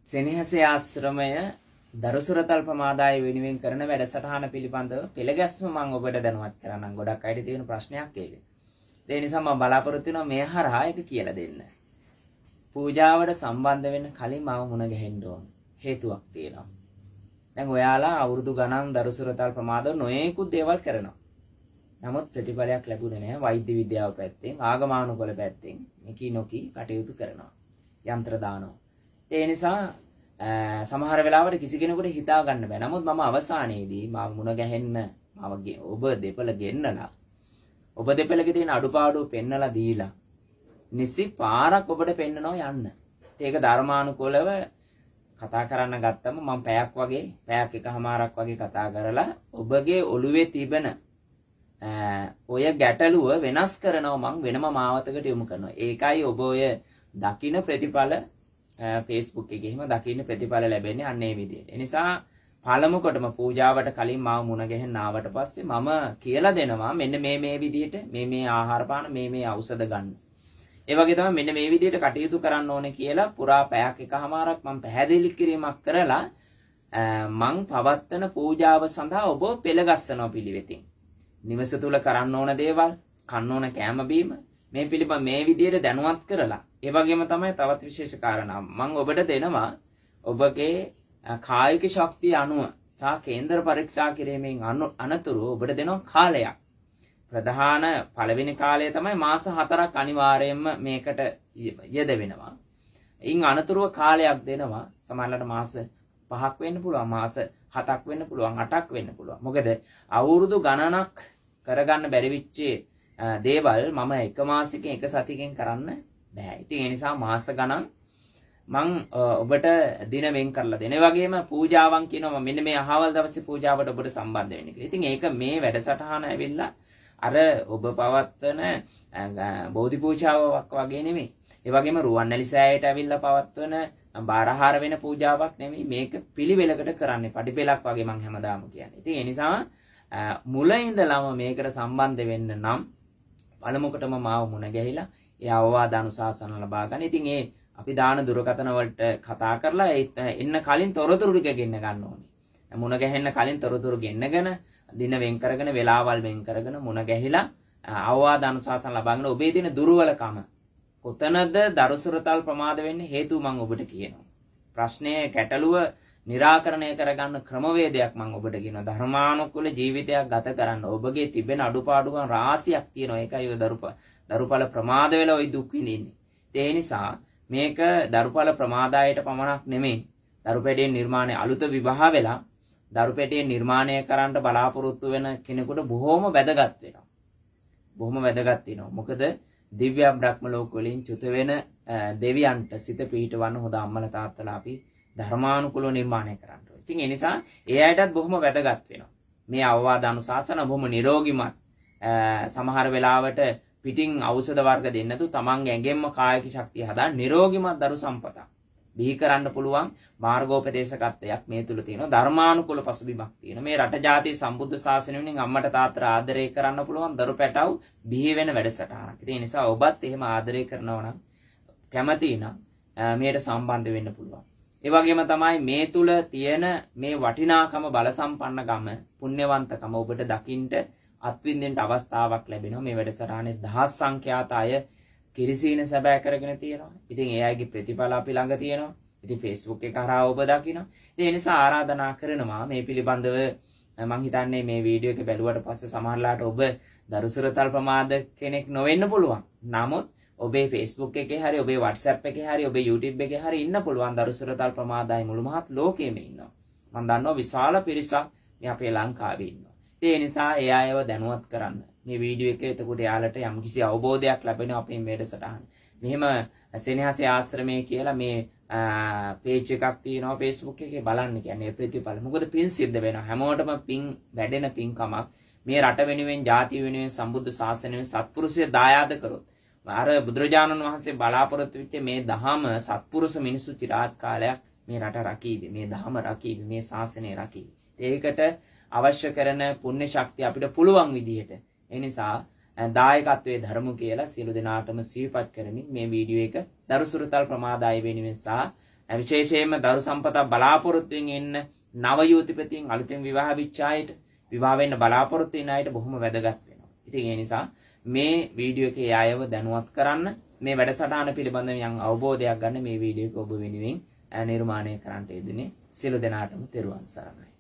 සෙනෙහසේ ආශ්‍රමය දරුසුරතල් ප්‍රමාදාය වෙනුවෙන් කරන වැඩසටහන පිළිබඳව පෙළගැස්ම මම ඔබට දැනුවත් කරන්නම්. ගොඩක් අයට තියෙන ප්‍රශ්නයක් ඒක. ඒ නිසා මම බලාපොරොත්තු වෙනවා මේ හරහා එක කියලා දෙන්න. පූජාවට සම්බන්ධ වෙන්න කලින් මම මුණ ගැහෙන්න ඕන. හේතුවක් තියෙනවා. දැන් ඔයාලා අවුරුදු ගණන් දරුසුරතල් ප්‍රමාදව නොයෙකුත් දේවල් කරනවා. නමුත් ප්‍රතිඵලයක් ලැබුණේ නැහැ. වෛද්‍ය විද්‍යාව පැත්තෙන්, ආගමානුකූල පැත්තෙන් නිකී නොකී කටයුතු කරනවා. යන්ත්‍ර දානවා. ඒ නිසා සමහර වෙලාවට කිසි කෙනෙකුට හිතා ගන්න බෑ. නමුත් මම අවසානයේදී මම මුණ ගැහෙන්න ඔබ දෙපළ ගෙන්නලා ඔබ දෙපළගේ තියෙන අඩුපාඩු පෙන්නලා දීලා නිසි පාරක් ඔබට පෙන්නනවා යන්න. ඒක ධර්මානුකූලව කතා කරන්න ගත්තම මම පැයක් එකමාරක් වගේ කතා කරලා ඔබගේ ඔළුවේ තිබෙන ඔය ගැටලුව වෙනස් කරනවා මම වෙනම මාවතකට යොමු කරනවා. ඒකයි ඔබ ඔය දකින්න ප්‍රතිඵල Facebook එකේ එහෙම දකින්න ප්‍රතිඵල ලැබෙන්නේ අන්න ඒ විදිහට. ඒ නිසා පළමු කොටම පූජාවට කලින් මාව මුණ ගැහෙන්න ආවට පස්සේ මම කියලා දෙනවා මෙන්න මේ විදිහට මේ ආහාර පාන මේ ඖෂධ ගන්න. ඒ වගේ තමයි මෙන්න මේ විදිහට කටයුතු කරන්න ඕනේ කියලා පුරා පැයක් එකමාරක් මම පැහැදිලි කිරීමක් කරලා මං පවත්වන පූජාව සඳහා ඔබ පෙළගස්සනවා පිළිවෙතින්. නිවස තුල කරන්න ඕන දේවල්, කන්න ඕන කෑම බීම මේ පිළිබඳ මේ විදිහට දැනුවත් කරලා ඒ වගේම තමයි තවත් විශේෂ කාරණා මම ඔබට දෙනවා ඔබගේ කායික ශක්තිය අනුව සහ කේන්දර පරීක්ෂා කිරීමෙන් අනතුරු ඔබට දෙනවා කාලයක්. ප්‍රධාන පළවෙනි කාලය තමයි මාස 4ක් අනිවාර්යයෙන්ම මේකට යෙදවෙනවා. ඉන් අනතුරුව කාලයක් දෙනවා. සමහරවිට මාස 5ක් වෙන්න පුළුවන්, මාස 7ක් වෙන්න පුළුවන්, 8ක් වෙන්න පුළුවන්. මොකද අවුරුදු ගණනක් කරගන්න බැරි විච්ච දේවල් මම එක මාසෙකින් එක සතියකින් කරන්න බෑ. ඉතින් ඒ නිසා මාස ගණන් මං ඔබට දින වෙන් කරලා දෙන. ඒ වගේම පූජාවන් කියනවා මෙන්න මේ අහවල් දවසේ පූජාවට ඔබට සම්බන්ධ වෙන්න කියලා. ඉතින් ඒක මේ වැඩසටහන ඇවිල්ලා අර ඔබ පවත්වන බෝධි පූජාවක් වගේ නෙමෙයි. ඒ වගේම රුවන්වැලි සෑයට ඇවිල්ලා පවත්වන බාරහාර වෙන පූජාවක් නෙමෙයි. මේක පිළිවෙලකට කරන්නේ. පඩිපෙලක් වගේ මං හැමදාම කියන්නේ. ඉතින් ඒ නිසා මුල ඉඳලම මේකට සම්බන්ධ වෙන්න නම් පළමුකටම මාව මුණ ගැහිලා ඒ අවවාද අනුශාසන ලබා ගන්න. ඉතින් ඒ අපි දාන දුරකථන වලට කතා කරලා එන්න කලින් තොරතුරු ටික ගෙන්න ගන්න ඕනේ. මුණ ගැහෙන්න කලින් තොරතුරු ගෙන්නගෙන දින වෙන් කරගෙන වෙලාවල් වෙන් කරගෙන මුණ ගැහිලා අවවාද අනුශාසන ලබාගෙන ඔබේ දින දුර්වලකම කොතනද දරුසුරතල් ප්‍රමාද වෙන්නේ හේතුව මම ඔබට කියනවා. ප්‍රශ්නයේ ගැටලුව निराකරණය කරගන්න ක්‍රමවේදයක් මම ඔබට කියනවා. ධර්මානුකූල ජීවිතයක් ගත කරන්න ඔබගේ තිබෙන අඩුපාඩුකම් රාශියක් තියෙනවා. ඒකයි ඔය දරුඵල ප්‍රමාද වෙලා ඔය දුක් විඳින්නේ. ඒ නිසා මේක දරුඵල ප්‍රමාදායට පමණක් නෙමෙයි. දරුපැටියේ නිර්මාණය අලුත විවාහ වෙලා දරුපැටියේ නිර්මාණය කරන්න බලාපොරොත්තු වෙන කෙනෙකුට බොහොම වැදගත් වෙනවා. බොහොම වැදගත් වෙනවා. මොකද දිව්‍ය බ්‍රහ්ම ලෝක වලින් චුත වෙන දෙවියන්ට සිත පිහිටවන්න හොඳ අම්මලා තාත්තලා අපි ධර්මානුකූලව නිර්මාණය කරන්න ඕනේ. ඉතින් ඒ නිසා ඒ අයටත් බොහොම වැදගත් වෙනවා. මේ අවවාද අනුශාසන බොහොම නිරෝගිමත් සමහර වෙලාවට පිටින් ඖෂධ වර්ග දෙන්න තු තමන්ගේ ඇඟෙන්ම කායික ශක්තිය හදා නිරෝගිමත් දරු සම්පතක් බිහි කරන්න පුළුවන් මාර්ගෝපදේශකත්වයක් මේ තුල තියෙනවා. ධර්මානුකූල පසුබිමක් තියෙනවා. මේ රට ජාතිය සම්බුද්ධ ශාසනය වලින් අම්මට තාත්තට ආදරය කරන්න පුළුවන් දරු පැටව් බිහි වෙන වැඩසටහනක්. ඒ නිසා ඔබත් එහෙම ආදරය කරනවා නම් කැමති නම් මේකට සම්බන්ධ වෙන්න පුළුවන්. ඒ වගේම තමයි මේ තුල තියෙන මේ වටිනාකම බල සම්පන්නකම පුණ්‍යවන්තකම ඔබට දකින්න අත්විඳින්න අවස්ථාවක් ලැබෙනවා. මේ වැඩසටහනේ දහස් සංඛ්‍යාත අය කිරිසීන සැබෑ කරගෙන තියෙනවා. ඉතින් ඒ අයගේ ප්‍රතිඵල අපි ළඟ තියෙනවා. ඉතින් Facebook එක හරහා ඔබ දකිනවා. ඒ නිසා ආරාධනා කරනවා මේ පිළිබඳව මම හිතන්නේ මේ වීඩියෝ එක බැලුවට පස්සේ සමහරලාට ඔබ දරුසුරතල් ප්‍රමාද කෙනෙක් නොවෙන්න පුළුවන්. නමුත් ඔබේ Facebook එකේ හරි ඔබේ WhatsApp එකේ හරි ඔබේ YouTube එකේ හරි ඉන්න පුළුවන් දරුසුරතල් ප්‍රමාදයි මුළු මහත් ලෝකෙම ඉන්නවා. මම දන්නවා විශාල පිරිසක් මේ අපේ ලංකාවේ ඉන්නවා. ඒ නිසා ඒ අයව දැනුවත් කරන්න. මේ වීඩියෝ එක එතකොට යාලට යම්කිසි අවබෝධයක් ලැබෙනවා අපේ වැඩසටහන. මෙහෙම සෙනෙහසේ ආශ්‍රමයේ කියලා මේ page එකක් තියෙනවා Facebook එකේ බලන්න කියන්නේ ප්‍රතිඵල. මොකද පින් සිද්ධ වෙනවා. හැමෝටම පින් වැඩෙන පින්කමක් මේ රට වෙනුවෙන්, ජාතිය වෙනුවෙන්, සම්බුද්ධ ශාසනය වෙනුවෙන් සත්පුරුෂය දායාද කරොත් අර බුදුරජාණන් වහන්සේ බලාපොරොත්තු වෙච්ච මේ දහම සත්පුරුෂ මිනිසු චිරාත් කාලයක් මේ රට රකීවි, මේ දහම රකීවි, මේ ශාසනය රකීවි. ඒකට අවශ්‍ය කරන පුණ්‍ය ශක්තිය අපිට පුළුවන් විදිහට. ඒ නිසා දායකත්වයේ ධර්ම කියලා සියලු දෙනාටම සිහිපත් කරමින් මේ වීඩියෝ එක දරුසුරතල් ප්‍රමාදාය වෙනුවෙන් සහ විශේෂයෙන්ම දරු සම්පතක් බලාපොරොත්තුෙන් ඉන්න නව යුවතිපතින් අලුතෙන් විවාහ වෙච්ච අයට විවාහ වෙන්න බලාපොරොත්තු වෙන අයට බොහොම වැදගත් වෙනවා. ඉතින් ඒ නිසා මේ වීඩියෝ එකේ අයව දැනුවත් කරන්න මේ වැඩසටහන පිළිබඳව යම් අවබෝධයක් ගන්න මේ වීඩියෝ එක ඔබ වෙනුවෙන් නිර්මාණය කරන්නට යෙදුනේ. සියලු දෙනාටම තෙරුවන් සරණයි.